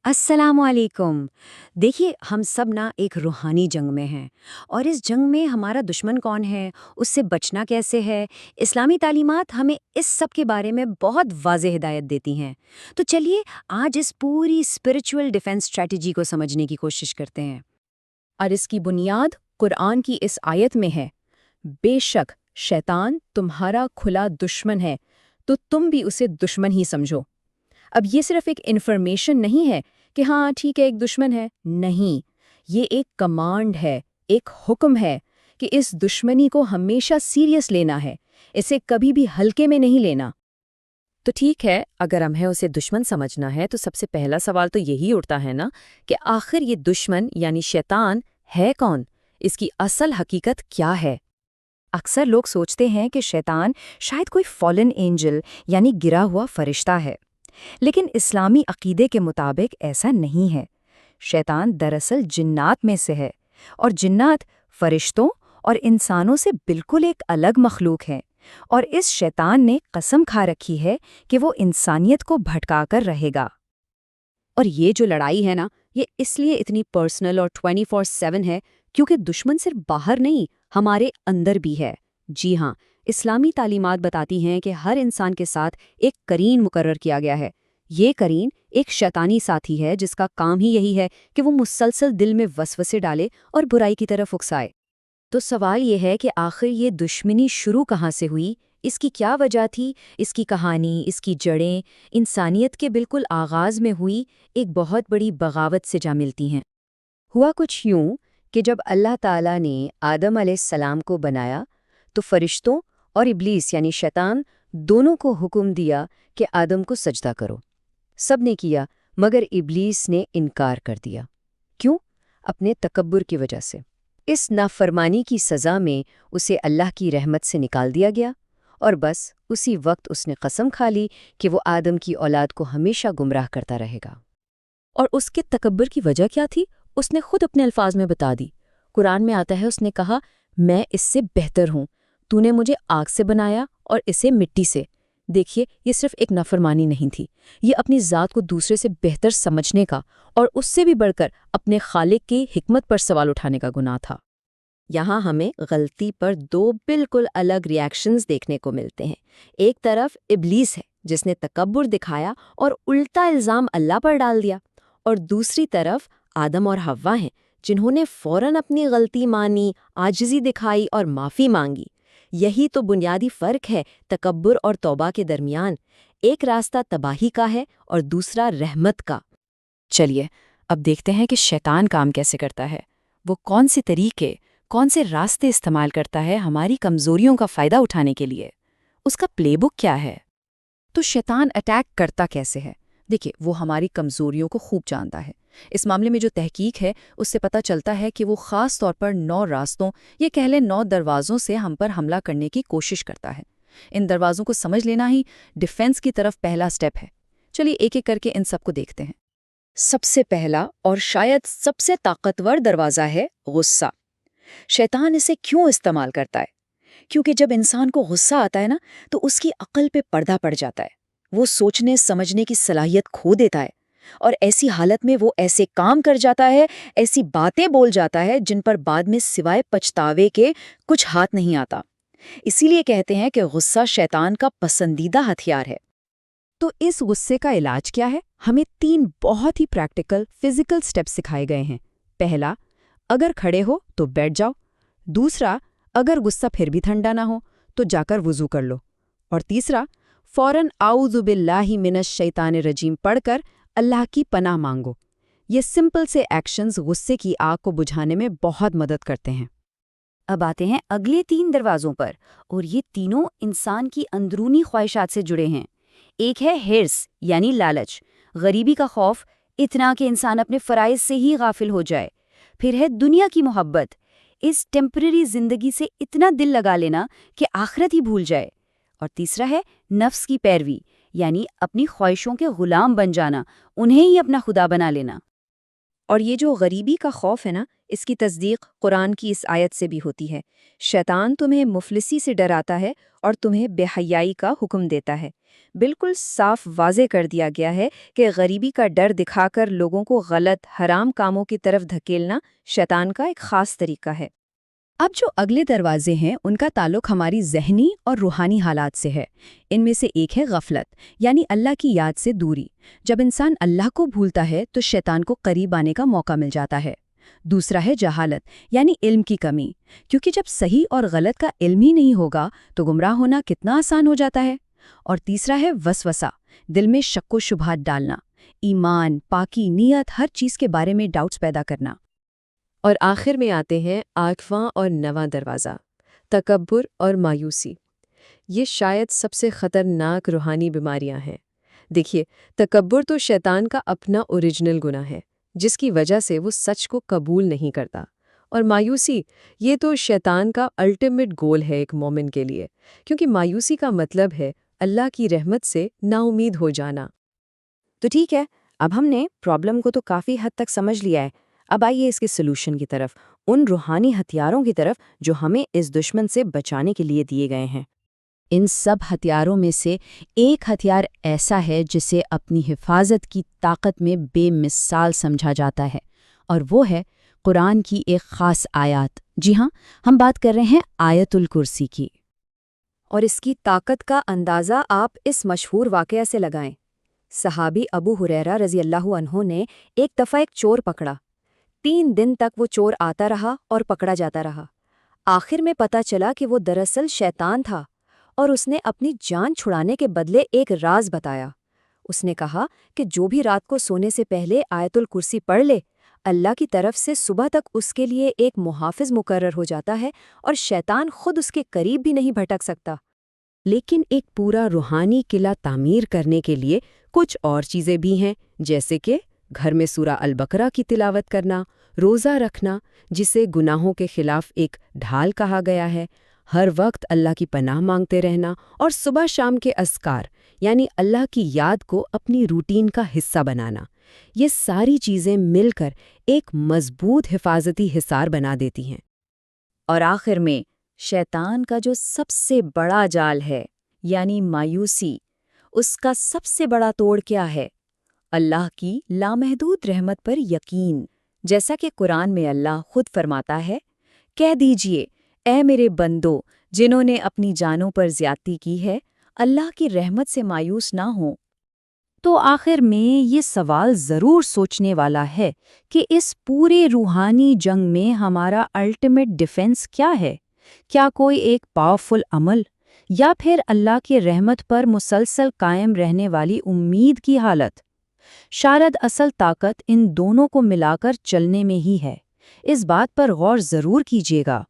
السلام علیکم۔ دیکھیے ہم سب نا ایک روحانی جنگ میں ہیں، اور اس جنگ میں ہمارا دشمن کون ہے، اس سے بچنا کیسے ہے، اسلامی تعلیمات ہمیں اس سب کے بارے میں بہت واضح ہدایت دیتی ہیں۔ تو چلیے آج اس پوری اسپرچول ڈیفenس اسٹریٹجی کو سمجھنے کی کوشش کرتے ہیں۔ اور اس کی بنیاد قرآن کی اس آیت میں ہے، بے شک شیطان تمہارا کھلا دشمن ہے تو تم بھی اسے دشمن ہی سمجھو۔ اب یہ صرف ایک انفارمیشن نہیں ہے کہ ہاں ٹھیک ہے ایک دشمن ہے، نہیں، یہ ایک کمانڈ ہے، ایک حکم ہے کہ اس دشمنی کو ہمیشہ سیریس لینا ہے، اسے کبھی بھی ہلکے میں نہیں لینا۔ تو ٹھیک ہے، اگر ہمیں اسے دشمن سمجھنا ہے تو سب سے پہلا سوال تو یہی اٹھتا ہے نا کہ آخر یہ دشمن یعنی شیطان ہے کون؟ اس کی اصل حقیقت کیا ہے؟ اکثر لوگ سوچتے ہیں کہ شیطان شاید کوئی فالن اینجل یعنی گرا ہوا فرشتہ ہے، لیکن اسلامی عقیدے کے مطابق ایسا نہیں ہے۔ شیطان دراصل جنات میں سے ہے، اور جنات فرشتوں اور انسانوں سے بالکل ایک الگ مخلوق ہیں، اور اس شیطان نے قسم کھا رکھی ہے کہ وہ انسانیت کو بھٹکا کر رہے گا۔ اور یہ جو لڑائی ہے نا، یہ اس لیے اتنی پرسنل اور 24/7 ہے کیونکہ دشمن صرف باہر نہیں، ہمارے اندر بھی ہے۔ جی ہاں، اسلامی تعلیمات بتاتی ہیں کہ ہر انسان کے ساتھ ایک قرین مقرر کیا گیا ہے۔ یہ قرین ایک شیطانی ساتھی ہے جس کا کام ہی یہی ہے کہ وہ مسلسل دل میں وسوسے ڈالے اور برائی کی طرف اکسائے۔ تو سوال یہ ہے کہ آخر یہ دشمنی شروع کہاں سے ہوئی، اس کی کیا وجہ تھی، اس کی کہانی، اس کی جڑیں انسانیت کے بالکل آغاز میں ہوئی ایک بہت بڑی بغاوت سے جا ملتی ہیں۔ ہوا کچھ یوں کہ جب اللہ تعالیٰ نے آدم علیہ السلام کو بنایا تو فرشتوں اور ابلیس یعنی شیطان دونوں کو حکم دیا کہ آدم کو سجدہ کرو۔ سب نے کیا مگر ابلیس نے انکار کر دیا۔ کیوں؟ اپنے تکبر کی وجہ سے۔ اس نافرمانی کی سزا میں اسے اللہ کی رحمت سے نکال دیا گیا، اور بس اسی وقت اس نے قسم کھا لی کہ وہ آدم کی اولاد کو ہمیشہ گمراہ کرتا رہے گا۔ اور اس کے تکبر کی وجہ کیا تھی؟ اس نے خود اپنے الفاظ میں بتا دی۔ قرآن میں آتا ہے، اس نے کہا، میں اس سے بہتر ہوں، تو نے مجھے آگ سے بنایا اور اسے مٹی سے۔ دیکھیے، یہ صرف ایک نافرمانی نہیں تھی، یہ اپنی ذات کو دوسرے سے بہتر سمجھنے کا اور اس سے بھی بڑھ کر اپنے خالق کی حکمت پر سوال اٹھانے کا گناہ تھا۔ یہاں ہمیں غلطی پر دو بالکل الگ ریاکشنز دیکھنے کو ملتے ہیں۔ ایک طرف ابلیس ہے جس نے تکبر دکھایا اور الٹا الزام اللہ پر ڈال دیا، اور دوسری طرف آدم اور حوا ہیں جنہوں نے فوراً اپنی غلطی مانی، عاجزی دکھائی اور معافی مانگی۔ یہی تو بنیادی فرق ہے تکبر اور توبہ کے درمیان۔ ایک راستہ تباہی کا ہے اور دوسرا رحمت کا۔ چلیے اب دیکھتے ہیں کہ شیطان کام کیسے کرتا ہے، وہ کون سے طریقے، کون سے راستے استعمال کرتا ہے ہماری کمزوریوں کا فائدہ اٹھانے کے لیے۔ اس کا پلے بک کیا ہے؟ تو شیطان اٹیک کرتا کیسے ہے؟ دیکھیں، وہ ہماری کمزوریوں کو خوب جانتا ہے۔ اس معاملے میں جو تحقیق ہے اس سے پتہ چلتا ہے کہ وہ خاص طور پر 9 راستوں، یہ کہہ لیں 9 دروازوں سے ہم پر حملہ کرنے کی کوشش کرتا ہے۔ ان دروازوں کو سمجھ لینا ہی ڈیفنس کی طرف پہلا سٹیپ ہے۔ چلیے ایک ایک کر کے ان سب کو دیکھتے ہیں۔ سب سے پہلا اور شاید سب سے طاقتور دروازہ ہے غصہ۔ شیطان اسے کیوں استعمال کرتا ہے؟ کیونکہ جب انسان کو غصہ آتا ہے نا تو اس کی عقل پہ پردہ پڑ جاتا ہے، وہ سوچنے سمجھنے کی صلاحیت کھو دیتا ہے، اور ایسی حالت میں وہ ایسے کام کر جاتا ہے، ایسی باتیں بول جاتا ہے جن پر بعد میں سوائے پچھتاوے کے کچھ ہاتھ نہیں آتا۔ اسی لیے کہتے ہیں کہ غصہ شیطان کا پسندیدہ ہتھیار ہے۔ تو اس غصے کا علاج کیا ہے؟ ہمیں 3 بہت ہی پریکٹیکل فزیکل سٹیپ سکھائے گئے ہیں۔ پہلا، اگر کھڑے ہو تو بیٹھ جاؤ۔ دوسرا، اگر غصہ پھر بھی ٹھنڈا نہ ہو تو جا کر وضو کر لو۔ اور تیسرا، فوراً اعوذ باللہ من الشیطان الرجیم پڑھ کر اللہ کی پناہ مانگو۔ یہ سمپل سے ایکشنز غصے کی آگ کو بجھانے میں بہت مدد کرتے ہیں۔ اب آتے ہیں اگلے 3 دروازوں پر، اور یہ تینوں انسان کی اندرونی خواہشات سے جڑے ہیں۔ ایک ہے ہرس یعنی لالچ، غریبی کا خوف، اتنا کہ انسان اپنے فرائض سے ہی غافل ہو جائے۔ پھر ہے دنیا کی محبت، اس ٹیمپرری زندگی سے اتنا دل لگا لینا کہ آخرت ہی بھول جائے۔ اور تیسرا ہے نفس کی پیروی، یعنی اپنی خواہشوں کے غلام بن جانا، انہیں ہی اپنا خدا بنا لینا۔ اور یہ جو غریبی کا خوف ہے نا، اس کی تصدیق قرآن کی اس آیت سے بھی ہوتی ہے۔ شیطان تمہیں مفلسی سے ڈراتا ہے اور تمہیں بے حیائی کا حکم دیتا ہے، بالکل صاف واضح کر دیا گیا ہے کہ غریبی کا ڈر دکھا کر لوگوں کو غلط حرام کاموں کی طرف دھکیلنا شیطان کا ایک خاص طریقہ ہے۔ اب جو اگلے دروازے ہیں ان کا تعلق ہماری ذہنی اور روحانی حالات سے ہے۔ ان میں سے ایک ہے غفلت، یعنی اللہ کی یاد سے دوری۔ جب انسان اللہ کو بھولتا ہے تو شیطان کو قریب آنے کا موقع مل جاتا ہے۔ دوسرا ہے جہالت، یعنی علم کی کمی، کیونکہ جب صحیح اور غلط کا علم ہی نہیں ہوگا تو گمراہ ہونا کتنا آسان ہو جاتا ہے۔ اور تیسرا ہے وسوسہ، دل میں شک و شبہات ڈالنا، ایمان، پاکی، نیت، ہر چیز کے بارے میں ڈاؤٹس پیدا کرنا۔ اور آخر میں آتے ہیں 8واں اور 9واں دروازہ، تکبر اور مایوسی۔ یہ شاید سب سے خطرناک روحانی بیماریاں ہیں۔ دیکھیے، تکبر تو شیطان کا اپنا اوریجنل گناہ ہے، جس کی وجہ سے وہ سچ کو قبول نہیں کرتا۔ اور مایوسی، یہ تو شیطان کا الٹیمیٹ گول ہے ایک مومن کے لیے، کیونکہ مایوسی کا مطلب ہے اللہ کی رحمت سے نا امید ہو جانا۔ تو ٹھیک ہے، اب ہم نے پرابلم کو تو کافی حد تک سمجھ لیا ہے۔ اب آئیے اس کے سلوشن کی طرف، ان روحانی ہتھیاروں کی طرف جو ہمیں اس دشمن سے بچانے کے لیے دیے گئے ہیں۔ ان سب ہتھیاروں میں سے ایک ہتھیار ایسا ہے جسے اپنی حفاظت کی طاقت میں بے مثال سمجھا جاتا ہے، اور وہ ہے قرآن کی ایک خاص آیات۔ جی ہاں، ہم بات کر رہے ہیں آیت الکرسی کی۔ اور اس کی طاقت کا اندازہ آپ اس مشہور واقعہ سے لگائیں۔ صحابی ابو ہریرہ رضی اللہ عنہ نے ایک دفعہ ایک چور پکڑا۔ 3 دن تک وہ چور آتا رہا اور پکڑا جاتا رہا۔ آخر میں پتہ چلا کہ وہ دراصل شیطان تھا، اور اس نے اپنی جان چھڑانے کے بدلے ایک راز بتایا۔ اس نے کہا کہ جو بھی رات کو سونے سے پہلے آیت الکرسی پڑھ لے، اللہ کی طرف سے صبح تک اس کے لیے ایک محافظ مقرر ہو جاتا ہے، اور شیطان خود اس کے قریب بھی نہیں بھٹک سکتا۔ لیکن ایک پورا روحانی قلعہ تعمیر کرنے کے لیے کچھ اور چیزیں بھی ہیں، جیسے کہ گھر میں سورہ البقرہ کی تلاوت کرنا، روزہ رکھنا جسے گناہوں کے خلاف ایک ڈھال کہا گیا ہے، ہر وقت اللہ کی پناہ مانگتے رہنا، اور صبح شام کے اذکار یعنی اللہ کی یاد کو اپنی روٹین کا حصہ بنانا۔ یہ ساری چیزیں مل کر ایک مضبوط حفاظتی حصار بنا دیتی ہیں۔ اور آخر میں شیطان کا جو سب سے بڑا جال ہے، یعنی مایوسی، اس کا سب سے بڑا توڑ کیا ہے؟ اللہ کی لامحدود رحمت پر یقین۔ جیسا کہ قرآن میں اللہ خود فرماتا ہے، کہہ دیجئے اے میرے بندو جنہوں نے اپنی جانوں پر زیادتی کی ہے، اللہ کی رحمت سے مایوس نہ ہوں۔ تو آخر میں یہ سوال ضرور سوچنے والا ہے کہ اس پورے روحانی جنگ میں ہمارا الٹیمیٹ ڈیفنس کیا ہے؟ کیا کوئی ایک پاورفل عمل، یا پھر اللہ کی رحمت پر مسلسل قائم رہنے والی امید کی حالت؟ شاید اصل طاقت ان دونوں کو ملا کر چلنے میں ہی ہے۔ اس بات پر غور ضرور کیجیے گا۔